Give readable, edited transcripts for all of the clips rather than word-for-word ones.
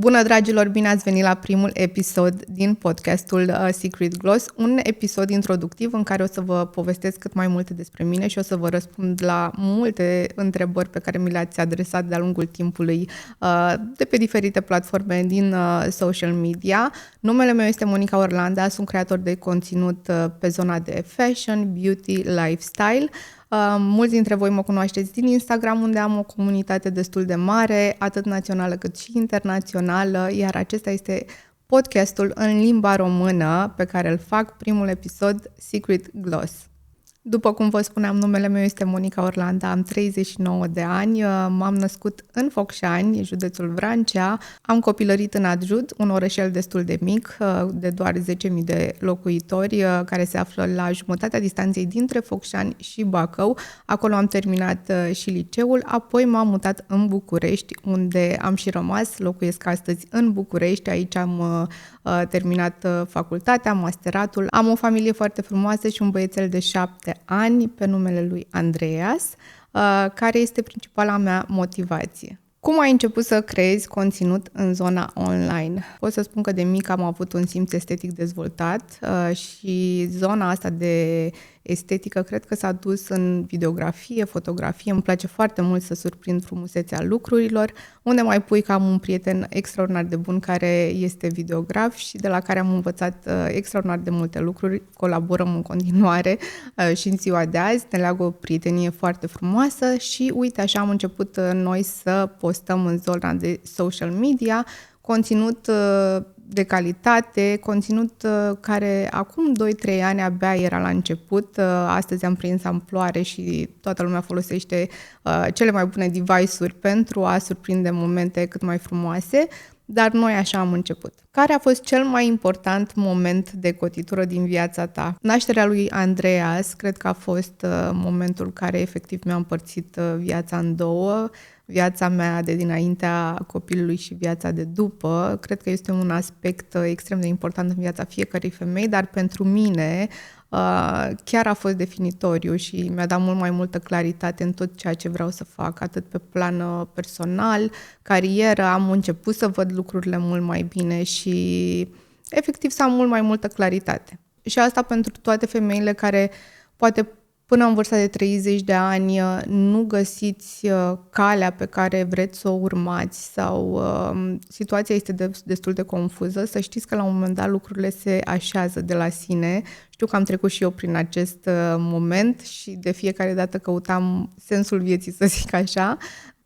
Bună, dragilor! Bine ați venit la primul episod din podcastul Secret Gloss, un episod introductiv în care o să vă povestesc cât mai multe despre mine și o să vă răspund la multe întrebări pe care mi le-ați adresat de-a lungul timpului de pe diferite platforme din social media. Numele meu este Monica Orlanda, sunt creator de conținut pe zona de fashion, beauty, lifestyle. Mulți dintre voi mă cunoașteți din Instagram, unde am o comunitate destul de mare, atât națională cât și internațională, iar acesta este podcastul în limba română pe care îl fac, primul episod, Secret Gloss. După cum vă spuneam, numele meu este Monica Orlanda, am 39 de ani, m-am născut în Focșani, județul Vrancea, am copilărit în Adjud, un orășel destul de mic, de doar 10.000 de locuitori, care se află la jumătatea distanței dintre Focșani și Bacău. Acolo am terminat și liceul, apoi m-am mutat în București, unde am și rămas, locuiesc astăzi în București, aici am terminat facultatea, masteratul. Am o familie foarte frumoasă și un băiețel de 7 ani pe numele lui Andreas, care este principala mea motivație. Cum ai început să creezi conținut în zona online? Pot să spun că de mic am avut un simț estetic dezvoltat și zona asta de estetică cred că s-a dus în videografie, fotografie. Îmi place foarte mult să surprind frumusețea lucrurilor. Unde mai pui că am un prieten extraordinar de bun care este videograf și de la care am învățat extraordinar de multe lucruri. Colaborăm în continuare și în ziua de azi. Ne leagă o prietenie foarte frumoasă și uite, așa am început noi să postăm în zona de social media conținut de calitate, conținut care acum 2-3 ani abia era la început. Astăzi am prins amploare și toată lumea folosește cele mai bune device-uri pentru a surprinde momente cât mai frumoase, dar noi așa am început. Care a fost cel mai important moment de cotitură din viața ta? Nașterea lui Andreas, cred că a fost momentul care efectiv mi-a împărțit viața în două. Viața mea de dinaintea copilului și viața de după. Cred că este un aspect extrem de important în viața fiecărei femei, dar pentru mine chiar a fost definitoriu și mi-a dat mult mai multă claritate în tot ceea ce vreau să fac, atât pe plan personal, carieră, am început să văd lucrurile mult mai bine și efectiv să am mult mai multă claritate. Și asta pentru toate femeile care poate până în vârsta de 30 de ani nu găsiți calea pe care vreți să o urmați sau situația este destul de confuză, să știți că la un moment dat lucrurile se așează de la sine. Știu că am trecut și eu prin acest moment și de fiecare dată căutam sensul vieții, să zic așa,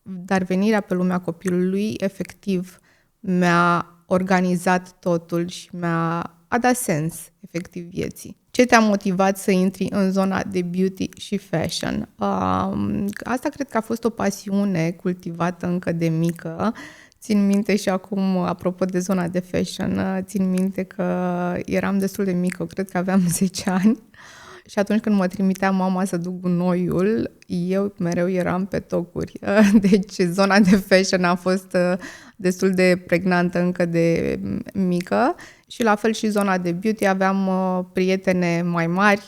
dar venirea pe lumea copilului efectiv mi-a organizat totul și a dat sens efectiv vieții. Ce te-a motivat să intri în zona de beauty și fashion? Asta cred că a fost o pasiune cultivată încă de mică. Țin minte și acum, apropo de zona de fashion, țin minte că eram destul de mică, cred că aveam 10 ani. Și atunci când mă trimitea mama să duc gunoiul, eu mereu eram pe tocuri. Deci zona de fashion a fost destul de pregnantă încă de mică și la fel și zona de beauty. Aveam prietene mai mari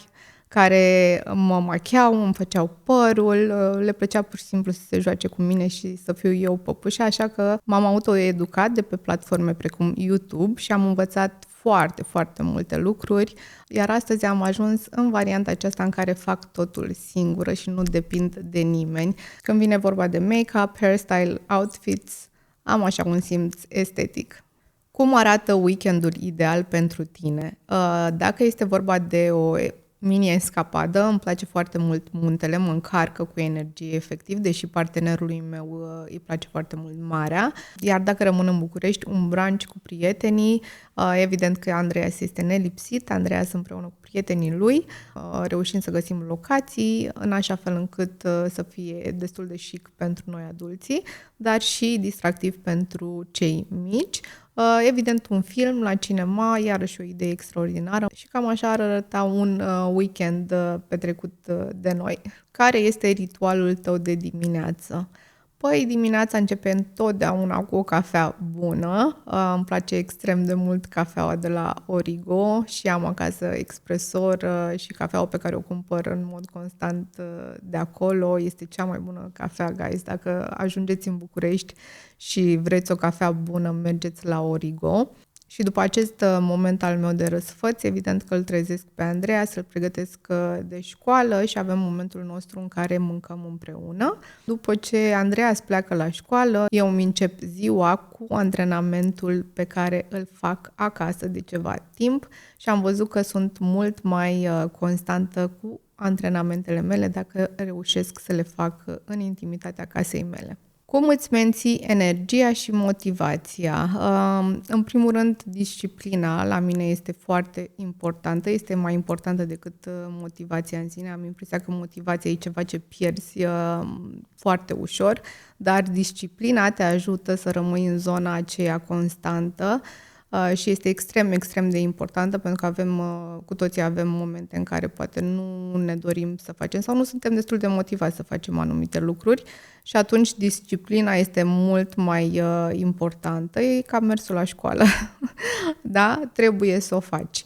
care mă machiau, îmi făceau părul, le plăcea pur și simplu să se joace cu mine și să fiu eu păpușa, așa că m-am autoeducat de pe platforme precum YouTube și am învățat foarte, foarte multe lucruri, iar astăzi am ajuns în varianta aceasta în care fac totul singură și nu depind de nimeni. Când vine vorba de make-up, hairstyle, outfits, am așa un simț estetic. Cum arată weekendul ideal pentru tine? Dacă este vorba de o mini-escapadă, îmi place foarte mult muntele, mă încarcă cu energie efectiv, deși partenerului meu îi place foarte mult marea. Iar dacă rămân în București, un brunch cu prietenii, evident că Andreas este nelipsit, Andreas împreună cu prietenii lui, reușim să găsim locații în așa fel încât să fie destul de chic pentru noi adulții, dar și distractiv pentru cei mici. Evident un film la cinema, iarăși o idee extraordinară și cam așa ar arăta un weekend petrecut de noi. Care este ritualul tău de dimineață? Păi dimineața începe întotdeauna cu o cafea bună. Îmi place extrem de mult cafeaua de la Origo și am acasă expresor și cafeaua pe care o cumpăr în mod constant de acolo. Este cea mai bună cafea, guys. Dacă ajungeți în București și vreți o cafea bună, mergeți la Origo. Și după acest moment al meu de răsfăț, evident că îl trezesc pe Andreea, să-l pregătesc de școală și avem momentul nostru în care mâncăm împreună. După ce Andreea îți pleacă la școală, eu îmi încep ziua cu antrenamentul pe care îl fac acasă de ceva timp și am văzut că sunt mult mai constantă cu antrenamentele mele dacă reușesc să le fac în intimitatea casei mele. Cum îți menții energia și motivația? În primul rând, disciplina la mine este foarte importantă, este mai importantă decât motivația în sine. Am impresia că motivația e ceva ce pierzi foarte ușor, dar disciplina te ajută să rămâi în zona aceea constantă și este extrem, extrem de importantă pentru că cu toții avem momente în care poate nu ne dorim să facem sau nu suntem destul de motivați să facem anumite lucruri și atunci disciplina este mult mai importantă. E ca mersul la școală. Da? Trebuie să o faci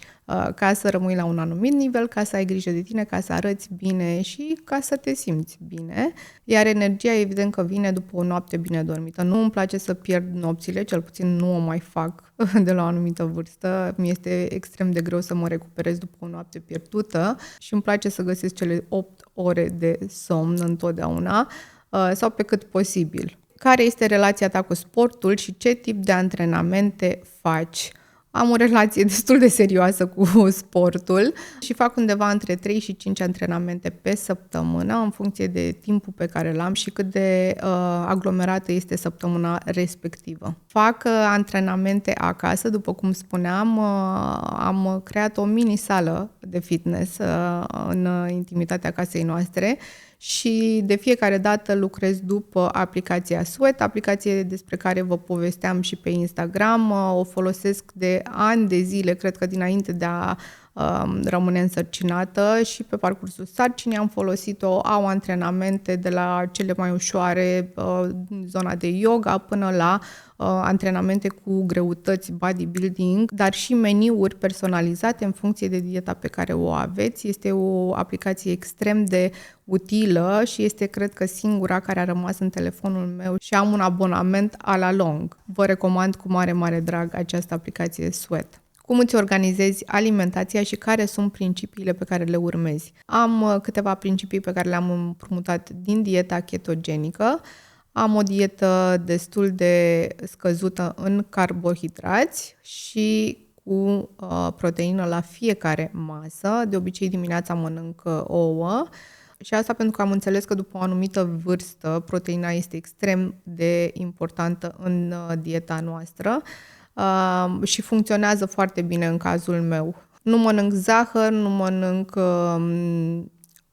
ca să rămâi la un anumit nivel, ca să ai grijă de tine, ca să arăți bine și ca să te simți bine. Iar energia evident că vine după o noapte bine dormită. Nu îmi place să pierd nopțile, cel puțin nu o mai fac de la o anumită vârstă. Mi este extrem de greu să mă recuperez după o noapte pierdută și îmi place să găsesc cele 8 ore de somn întotdeauna sau pe cât posibil. Care este relația ta cu sportul și ce tip de antrenamente faci? Am o relație destul de serioasă cu sportul și fac undeva între 3 și 5 antrenamente pe săptămână în funcție de timpul pe care l-am și cât de aglomerată este săptămâna respectivă. Fac antrenamente acasă, după cum spuneam, am creat o mini-sală de fitness în intimitatea casei noastre și de fiecare dată lucrez după aplicația Sweat, aplicație despre care vă povesteam și pe Instagram. O folosesc de ani de zile, cred că dinainte de a rămâne însărcinată și pe parcursul sarcinii am folosit-o. Au antrenamente de la cele mai ușoare, zona de yoga, până la antrenamente cu greutăți, bodybuilding, dar și meniuri personalizate în funcție de dieta pe care o aveți. Este o aplicație extrem de utilă și este, cred că, singura care a rămas în telefonul meu și am un abonament a la lung. Vă recomand cu mare, mare drag această aplicație Sweat. Cum îți organizezi alimentația și care sunt principiile pe care le urmezi? Am câteva principii pe care le-am împrumutat din dieta ketogenică. Am o dietă destul de scăzută în carbohidrați și cu proteină la fiecare masă. De obicei dimineața mănânc ouă și asta pentru că am înțeles că după o anumită vârstă proteina este extrem de importantă în dieta noastră și funcționează foarte bine în cazul meu. Nu mănânc zahăr, nu mănânc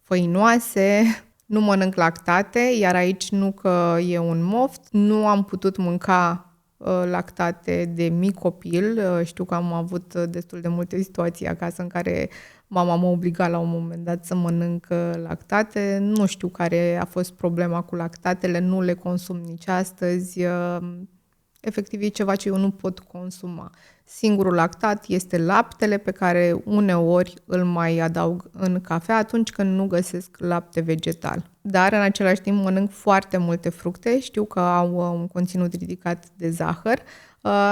făinoase, nu mănânc lactate, iar aici nu că e un moft. Nu am putut mânca lactate de mic copil. Știu că am avut destul de multe situații acasă în care mama m-a obligat la un moment dat să mănânc lactate. Nu știu care a fost problema cu lactatele, nu le consum nici astăzi. Efectiv e ceva ce eu nu pot consuma. Singurul lactat este laptele pe care uneori îl mai adaug în cafea atunci când nu găsesc lapte vegetal. Dar în același timp mănânc foarte multe fructe, știu că au un conținut ridicat de zahăr,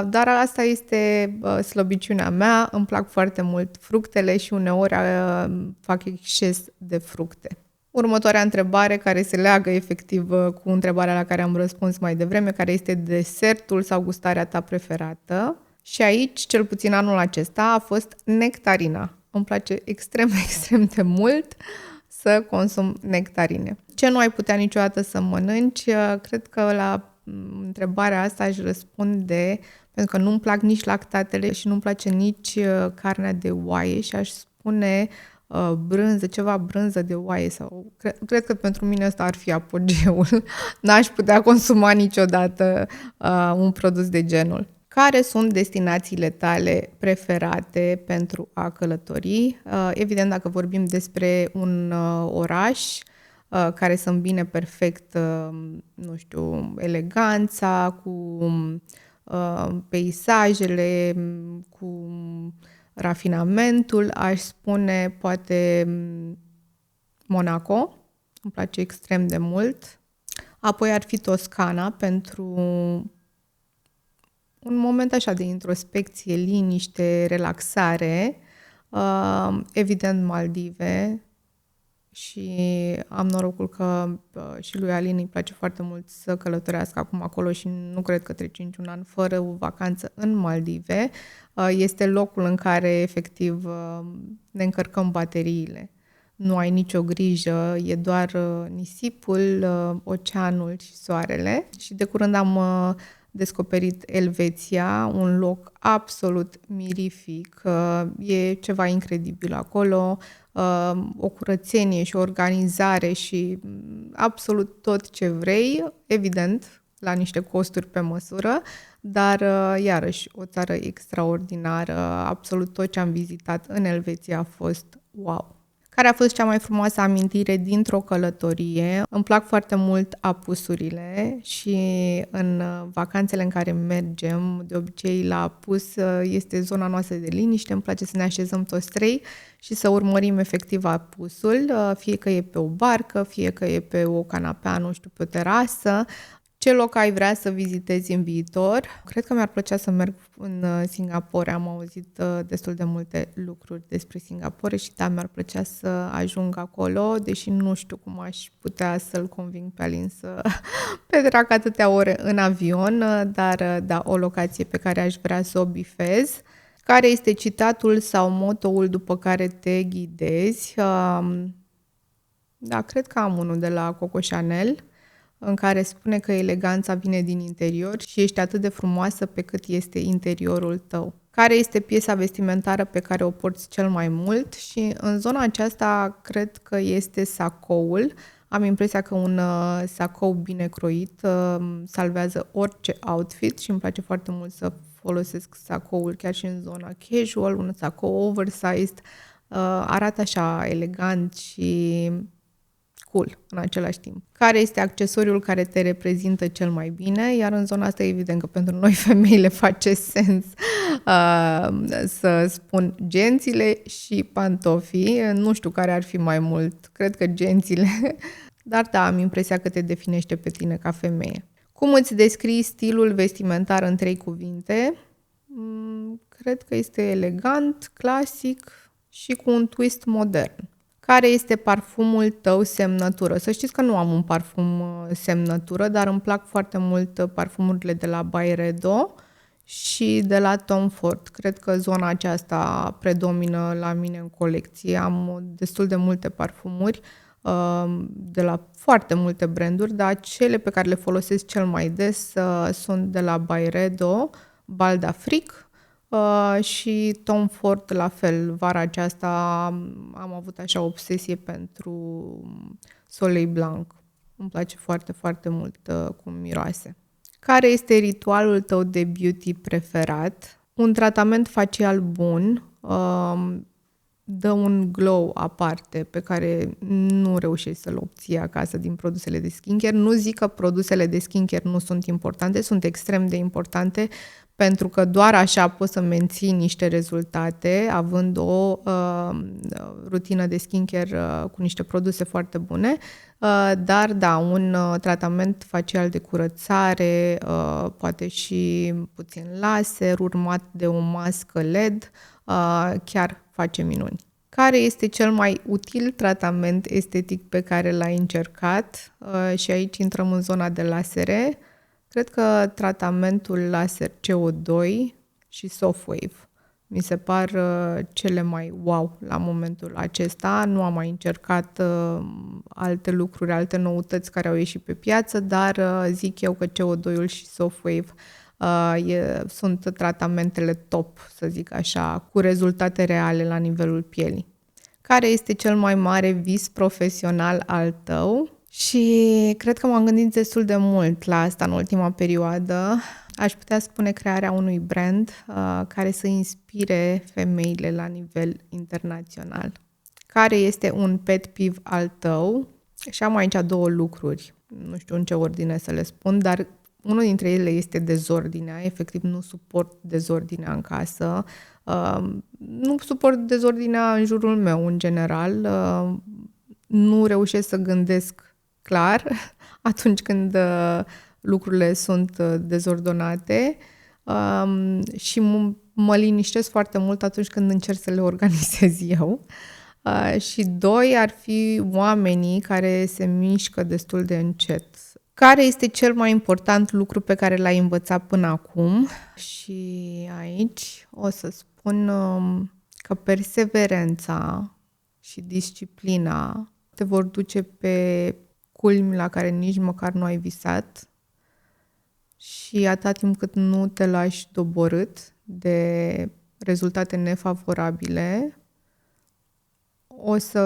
dar asta este slăbiciunea mea, îmi plac foarte mult fructele și uneori fac exces de fructe. Următoarea întrebare care se leagă efectiv cu întrebarea la care am răspuns mai devreme, care este desertul sau gustarea ta preferată. Și aici, cel puțin anul acesta, a fost nectarina. Îmi place extrem, extrem de mult să consum nectarine. Ce nu ai putea niciodată să mănânci? Cred că la întrebarea asta aș răspunde pentru că nu-mi plac nici lactatele și nu-mi place nici carnea de oaie și aș spune brânză de oaie sau cred că pentru mine ăsta ar fi apogeul. N-aș putea consuma niciodată un produs de genul. Care sunt destinațiile tale preferate pentru a călători? Evident, dacă vorbim despre un oraș, care să îmbine perfect, nu știu, eleganța cu peisajele, cu rafinamentul. Aș spune poate Monaco, îmi place extrem de mult. Apoi ar fi Toscana pentru un moment așa de introspecție, liniște, relaxare. Evident Maldive și am norocul că și lui Alin îi place foarte mult să călătorească acum acolo și nu cred că trece niciun an fără o vacanță în Maldive. Este locul în care efectiv ne încărcăm bateriile. Nu ai nicio grijă, e doar nisipul, oceanul și soarele. Și de curând am descoperit Elveția, un loc absolut mirific. E ceva incredibil acolo, o curățenie și o organizare și absolut tot ce vrei, evident, la niște costuri pe măsură, dar iarăși o țară extraordinară. Absolut tot ce am vizitat în Elveția a fost wow. Care a fost cea mai frumoasă amintire dintr-o călătorie? Îmi plac foarte mult apusurile și în vacanțele în care mergem, de obicei la apus este zona noastră de liniște, îmi place să ne așezăm toți trei și să urmărim efectiv apusul, fie că e pe o barcă, fie că e pe o canapea, nu știu, pe o terasă. Ce loc ai vrea să vizitezi în viitor? Cred că mi-ar plăcea să merg în Singapore. Am auzit destul de multe lucruri despre Singapore și da, mi-ar plăcea să ajung acolo, deși nu știu cum aș putea să-l conving pe Alin să petreacă atâtea ore în avion, dar da, o locație pe care aș vrea să o bifez. Care este citatul sau motoul după care te ghidezi? Da, cred că am unul de la Coco Chanel, în care spune că eleganța vine din interior și ești atât de frumoasă pe cât este interiorul tău. Care este piesa vestimentară pe care o porți cel mai mult? Și în zona aceasta cred că este sacoul. Am impresia că un sacou bine croit salvează orice outfit și îmi place foarte mult să folosesc sacoul chiar și în zona casual, un sacou oversized. Arată așa elegant și cool în același timp. Care este accesoriul care te reprezintă cel mai bine? Iar în zona asta, evident că pentru noi femeile face sens să spun gențile și pantofii. Nu știu care ar fi mai mult. Cred că gențile. Dar da, am impresia că te definește pe tine ca femeie. Cum îți descrii stilul vestimentar în 3 cuvinte? Cred că este elegant, clasic și cu un twist modern. Care este parfumul tău semnătură? Să știți că nu am un parfum semnătură, dar îmi plac foarte mult parfumurile de la Byredo și de la Tom Ford. Cred că zona aceasta predomină la mine în colecție. Am destul de multe parfumuri de la foarte multe branduri, dar cele pe care le folosesc cel mai des sunt de la Byredo, Baldafric, și Tom Ford la fel. Vara aceasta am avut așa o obsesie pentru Soleil Blanc. Îmi place foarte, foarte mult cum miroase. Care este ritualul tău de beauty preferat? Un tratament facial bun dă un glow aparte pe care nu reușești să-l obții acasă din produsele de skincare. Nu zic că produsele de skincare nu sunt importante, sunt extrem de importante, pentru că doar așa poți să menții niște rezultate având o rutină de skincare cu niște produse foarte bune, dar da, un tratament facial de curățare, poate și puțin laser, urmat de o mască LED, chiar face minuni. Care este cel mai util tratament estetic pe care l-ai încercat? Și aici intrăm în zona de lasere. Cred că tratamentul laser CO2 și Softwave mi se par cele mai wow la momentul acesta. Nu am mai încercat alte lucruri, alte noutăți care au ieșit pe piață, dar zic eu că CO2-ul și Softwave sunt tratamentele top, să zic așa, cu rezultate reale la nivelul pielii. Care este cel mai mare vis profesional al tău? Și cred că m-am gândit destul de mult la asta în ultima perioadă. Aș putea spune crearea unui brand care să inspire femeile la nivel internațional. Care este un pet peeve al tău? Și am aici două lucruri, nu știu în ce ordine să le spun, dar unul dintre ele este dezordinea. Efectiv, nu suport dezordinea în casă. Nu suport dezordinea în jurul meu, în general. Nu reușesc să gândesc clar atunci când lucrurile sunt dezordonate și mă liniștesc foarte mult atunci când încerc să le organizez eu. Și doi ar fi oamenii care se mișcă destul de încet. Care este cel mai important lucru pe care l-ai învățat până acum? Și aici o să spun că perseverența și disciplina te vor duce pe culmi la care nici măcar nu ai visat și atâta timp cât nu te lași doborât de rezultate nefavorabile, o să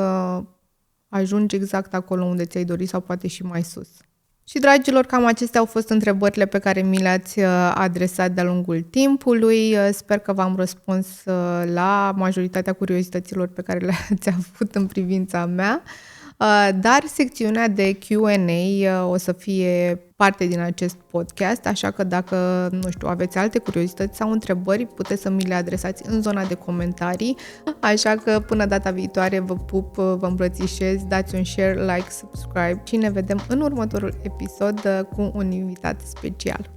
ajungi exact acolo unde ți-ai dorit sau poate și mai sus. Și, dragilor, cam acestea au fost întrebările pe care mi le-ați adresat de-a lungul timpului. Sper că v-am răspuns la majoritatea curiozităților pe care le-ați avut în privința mea. Dar secțiunea de Q&A o să fie parte din acest podcast, așa că dacă, nu știu, aveți alte curiozități sau întrebări, puteți să mi le adresați în zona de comentarii. Așa că până data viitoare vă pup, vă îmbrățișez, dați un share, like, subscribe și ne vedem în următorul episod cu un invitat special.